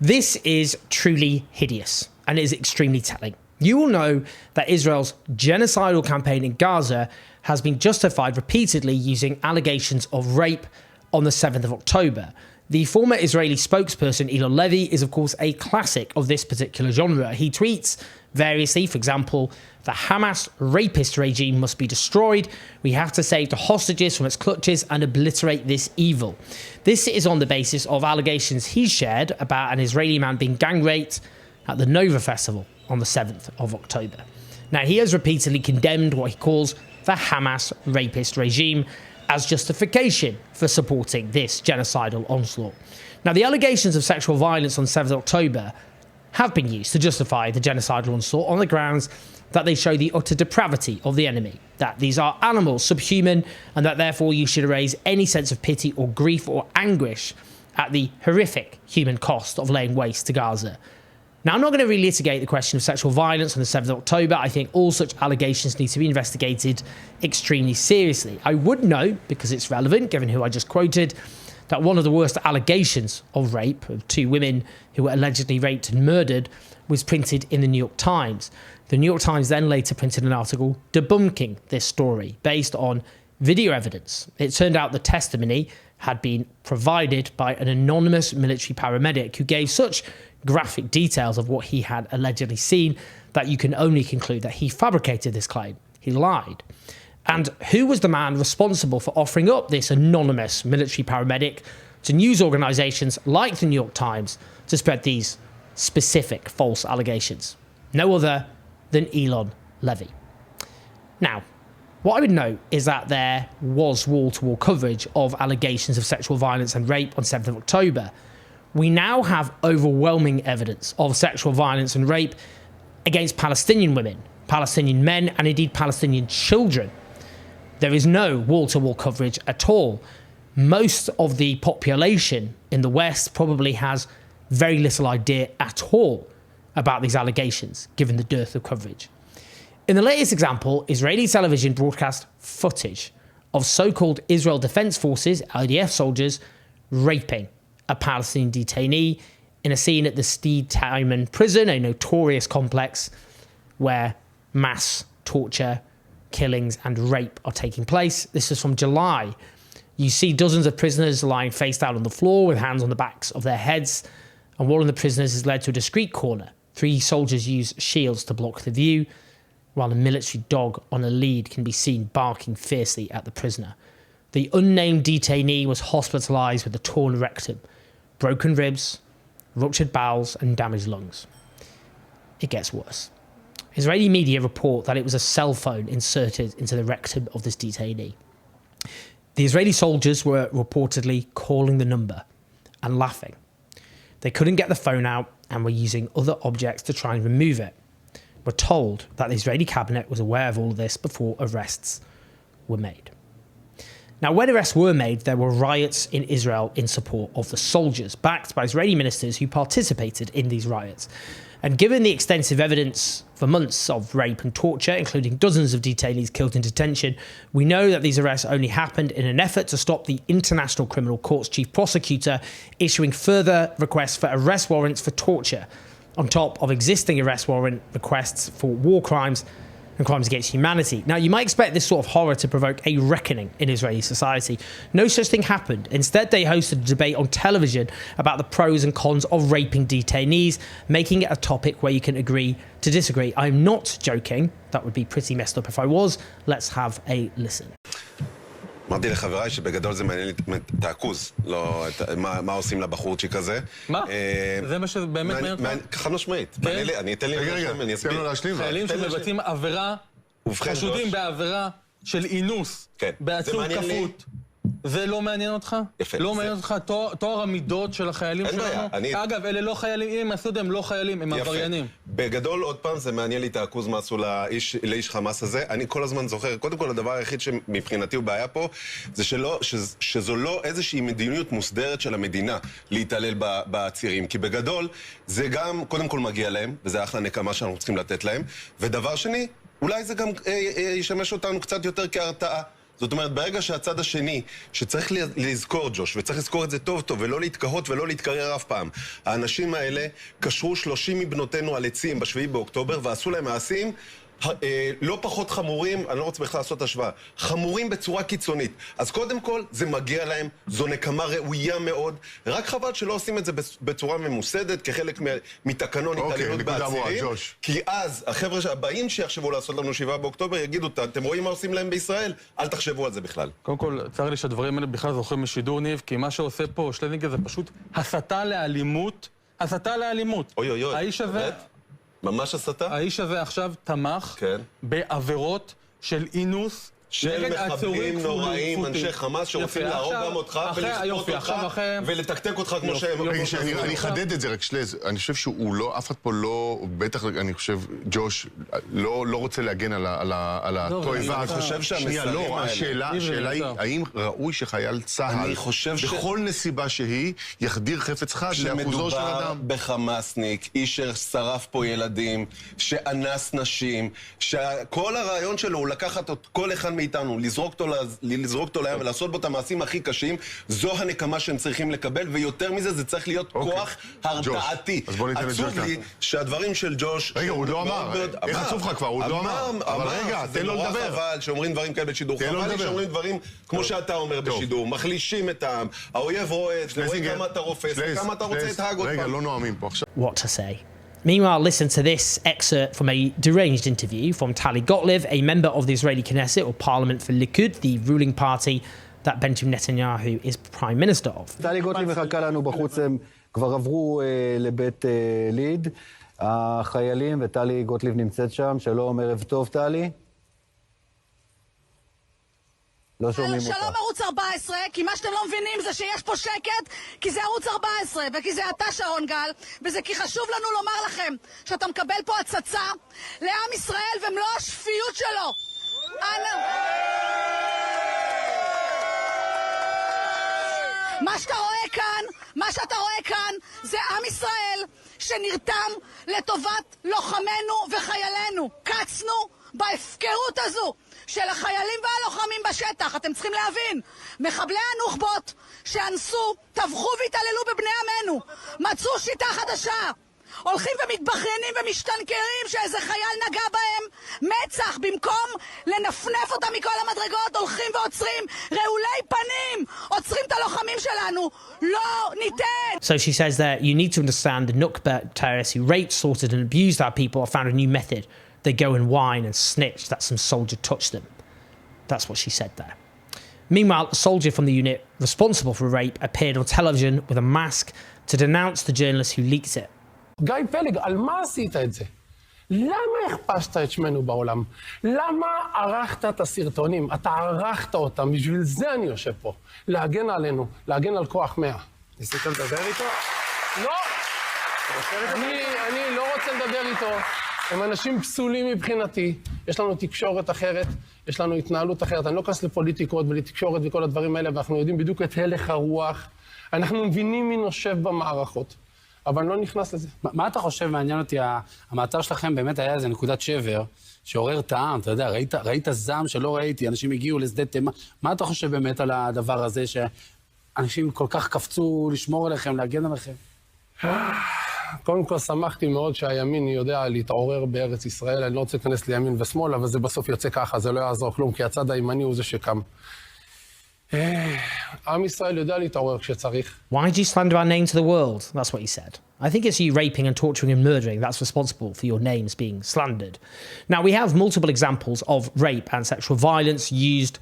This is truly hideous and is extremely telling. You will know that Israel's genocidal campaign in Gaza has been justified repeatedly using allegations of rape on the 7th of October. The former Israeli spokesperson Elon Levy is, of course, a classic of this particular genre. He tweets variously, for example, the Hamas rapist regime must be destroyed. We have to save the hostages from its clutches and obliterate this evil. This is on the basis of allegations he shared about an Israeli man being gang raped at the Nova Festival on the 7th of October. Now, he has repeatedly condemned what he calls the Hamas rapist regime as justification for supporting this genocidal onslaught. Now, the allegations of sexual violence on 7th October have been used to justify the genocidal onslaught on the grounds that they show the utter depravity of the enemy, that these are animals, subhuman, and that therefore you should erase any sense of pity or grief or anguish at the horrific human cost of laying waste to Gaza. Now, I'm not going to relitigate the question of sexual violence on the 7th of October. I think all such allegations need to be investigated extremely seriously. I would note, because it's relevant, given who I just quoted, that one of the worst allegations of rape of two women who were allegedly raped and murdered was printed in the New York Times. The New York Times then later printed an article debunking this story based on video evidence. It turned out the testimony had been provided by an anonymous military paramedic who gave such graphic details of what he had allegedly seen that you can only conclude that he fabricated this claim. He lied. And who was the man responsible for offering up this anonymous military paramedic to news organisations like the New York Times to spread these specific false allegations? No other than Elon Levy. Now, what I would note is that there was wall-to-wall coverage of allegations of sexual violence and rape on 7th of October. We now have overwhelming evidence of sexual violence and rape against Palestinian women, Palestinian men, and indeed Palestinian children. There is no wall-to-wall coverage at all. Most of the population in the West probably has very little idea at all about these allegations, given the dearth of coverage. In the latest example, Israeli television broadcast footage of so-called Israel Defense Forces, IDF soldiers, raping a Palestinian detainee in a scene at the Sickening prison, a notorious complex where mass torture, killings and rape are taking place. This is from July. You see dozens of prisoners lying face down on the floor with hands on the backs of their heads, and one of the prisoners is led to a discreet corner. 3 soldiers use shields to block the view, while a military dog on a lead can be seen barking fiercely at the prisoner. The unnamed detainee was hospitalised with a torn rectum, broken ribs, ruptured bowels and damaged lungs. It gets worse. Israeli media report that it was a cell phone inserted into the rectum of this detainee. The Israeli soldiers were reportedly calling the number and laughing. They couldn't get the phone out and were using other objects to try and remove it. We're told that the Israeli cabinet was aware of all of this before arrests were made. Now, when arrests were made, there were riots in Israel in support of the soldiers, backed by Israeli ministers who participated in these riots. And given the extensive evidence for months of rape and torture, including dozens of detainees killed in detention, we know that these arrests only happened in an effort to stop the International Criminal Court's chief prosecutor issuing further requests for arrest warrants for torture, on top of existing arrest warrant requests for war crimes and crimes against humanity. Now, you might expect this sort of horror to provoke a reckoning in Israeli society. No such thing happened. Instead, they hosted a debate on television about the pros and cons of raping detainees, making it a topic where you can agree to disagree. I'm not joking. That would be pretty messed up if I was. Let's have a listen. אמרתי לחבריי שבגדול זה מעניין לי את העכוז, לא מה עושים לבחורצ'יק הזה. מה? זה מה שבאמת מעניין אותך? חד משמעית. אני אתן לי להשלים, אני אסביר. חיילים שמבצעים עבירה, חשודים בעבירה של אינוס, בעצור כפות. זה לא מעניין אותך? יפה. לא מעניין אותך תואר המידות של החיילים שלנו? אגב, אלה לא חיילים, אם הם עשו את הם לא חיילים, הם עבריינים. בגדול, עוד פעם, זה מעניין לי את העכוז מה עשו לאיש חמאס הזה. אני כל הזמן זוכר, קודם כל, הדבר היחיד שמבחינתי הוא בעיה פה, זה שזו לא איזושהי מדיניות מוסדרת של המדינה להתעלל בעצירים. כי בגדול, זה גם, קודם כל מגיע להם, וזה אחלה נקמה שאנחנו צריכים לתת להם. ודבר שני, אולי זה גם ישמש אותנו קצת יותר כהרתעה. זאת אומרת, ברגע שהצד השני, שצריך לזכור, ג'וש, וצריך לזכור את זה טוב טוב, ולא להתקהות ולא להתקרר אף פעם. האנשים האלה קשרו 30 מבנותינו על עצים ב7 באוקטובר, ועשו להם מעשים לא פחות חמורים, אני לא רוצה בכלל לעשות השוואה, חמורים בצורה קיצונית. אז קודם כל, זה מגיע להם, זו נקמה ראויה מאוד, רק חבל שלא עושים את זה בצורה ממוסדת, כחלק מתקנון התעללות בעצירים, כי אז החבר'ה הבאים שיחשבו לעשות לנו 7 באוקטובר יגידו, אתם רואים מה עושים להם בישראל? אל תחשבו על זה בכלל. קודם כל, צר לי שהדברים האלה בכלל זוכים משידור, ניב, כי מה שעושה פה שלנינגר זה פשוט הסתה לאלימות, הסתה לאלימות. אוי אוי אוי. האיש הזה... ממש הסתה? האיש הזה עכשיו תמך בעבירות של אינוס של מחבלים נוראים, אנשי חמאס שרוצים להרוג גם אותך ולכפות אותך ולתקתק אותך כמו שהם. אני אחדד את זה רק שלז, אני חושב שהוא לא, אף אחד פה לא, בטח אני חושב, ג'וש, לא רוצה להגן על התועבה. אני חושב שהמסרים האלה... השאלה היא, האם ראוי שחייל צה"ל, בכל נסיבה שהיא, יחדיר חפץ חד לאחוזו של אדם? שמדובר בחמאסניק, איש ששרף פה ילדים, שאנס נשים, שכל הרעיון שלו הוא לקחת את כל אחד מאיתנו, לזרוק אותו לים ולעשות בו את המעשים הכי קשים, זו הנקמה שהם צריכים לקבל, ויותר מזה זה צריך להיות כוח הרתעתי. עצוב לי שהדברים של ג'וש... רגע, הוא לא אמר. איך עצוב לך כבר? הוא לא אמר. אבל רגע, תן לו לדבר. זה נורא חבל שאומרים דברים כאלה בשידור. חבל לי שאומרים דברים כמו שאתה אומר בשידור. מחלישים את העם. האויב רואה את זה, רואה כמה אתה רופס, וכמה אתה רוצה את ההגות. רגע, לא נואמים פה עכשיו. What to say. Meanwhile, listen to this excerpt from a deranged interview from Tali Gottlieb, a member of the Israeli Knesset or Parliament for Likud, the ruling party that Benjamin Netanyahu is prime minister of. טלי גוטליב מחכה לנו בחוץ, הם כבר עברו לבית ליד, החיילים, וטלי גוטליב נמצאת שם. שלום, ערב טוב, טלי. לא שומעים אותך. שלום ערוץ 14, כי מה שאתם לא מבינים זה שיש פה שקט, כי זה ערוץ 14, וכי זה אתה שרון גל, וזה כי חשוב לנו לומר לכם שאתה מקבל פה הצצה לעם ישראל ומלוא השפיות שלו. מה שאתה רואה כאן זה עם ישראל שנרתם לטובת לוחמינו וחיילינו. קצנו בהפקרות הזו של החיילים והלוחמים בשטח. אתם צריכים להבין, מחבלי הנוח'בות שאנסו, טבחו והתעללו בבני עמנו, מצאו שיטה חדשה, הולכים ומתבכיינים ומשתנקרים שאיזה חייל נגע בהם, מצח, במקום לנפנף אותם מכל המדרגות, הולכים ועוצרים רעולי פנים, עוצרים את הלוחמים שלנו. לא ניתן. So she says that you need to understand the Nukba terrorists who raped, slaughtered and abused our people have found a new method. They go and whine and snitch that some soldier touched them. That's what she said there. Meanwhile, a soldier from the unit responsible for rape appeared on television with a mask to denounce the journalist who leaked it. גיא פלג, על מה עשית את זה? למה הכפשת את שמנו בעולם? למה ערכת את הסרטונים? אתה ערכת אותם, בשביל זה אני יושב פה. להגן עלינו, להגן על כוח 100. ניסית לדבר איתו? לא! אני לא רוצה לדבר איתו. הם אנשים פסולים מבחינתי, יש לנו תקשורת אחרת, יש לנו התנהלות אחרת. אני לא כנס לפוליטיקות ולתקשורת וכל הדברים האלה, ואנחנו יודעים בדיוק את הלך הרוח. אנחנו מבינים מי נושב במערכות, אבל אני לא נכנס לזה. מה אתה חושב, מעניין אותי, המעצר שלכם באמת היה איזה נקודת שבר, שעורר טעם, אתה יודע, ראית זעם שלא ראיתי, אנשים הגיעו לשדה תימן. מה אתה חושב באמת על הדבר הזה, שאנשים כל כך קפצו לשמור עליכם, להגן עליכם? קודם כל, שמחתי מאוד שהימין יודע להתעורר בארץ ישראל. אני לא רוצה להיכנס לימין ושמאל, אבל זה בסוף יוצא ככה, זה לא יעזור כלום, כי הצד הימני הוא זה שקם. עם ישראל יודע להתעורר כשצריך. Why do you slander our name to the world? That's what he said. I think it's you raping and torturing and murdering that's responsible for your names being slandered. Now, we have multiple examples of rape and sexual violence used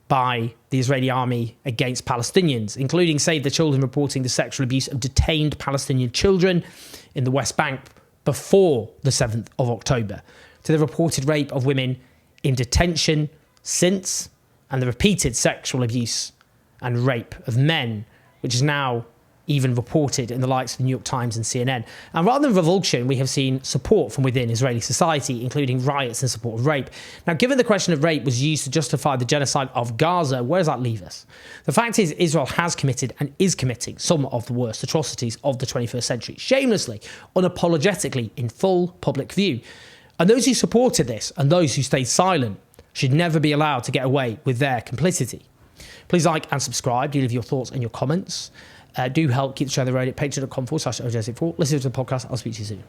by the Israeli army against Palestinians, including Save the Children reporting the sexual abuse of detained Palestinian children in the West Bank before the 7th of October, to the reported rape of women in detention since, and the repeated sexual abuse and rape of men, which is now even reported in the likes of the New York Times and CNN. And rather than revulsion, we have seen support from within Israeli society, including riots in support of rape. Now, given the question of rape was used to justify the genocide of Gaza, where does that leave us? The fact is, Israel has committed and is committing some of the worst atrocities of the 21st century, shamelessly, unapologetically, in full public view. And those who supported this and those who stayed silent should never be allowed to get away with their complicity. Please like and subscribe. Do leave your thoughts and your comments. Do help keep the show on the road at patreon.com/OJS4. Listen to the podcast. I'll speak to you soon.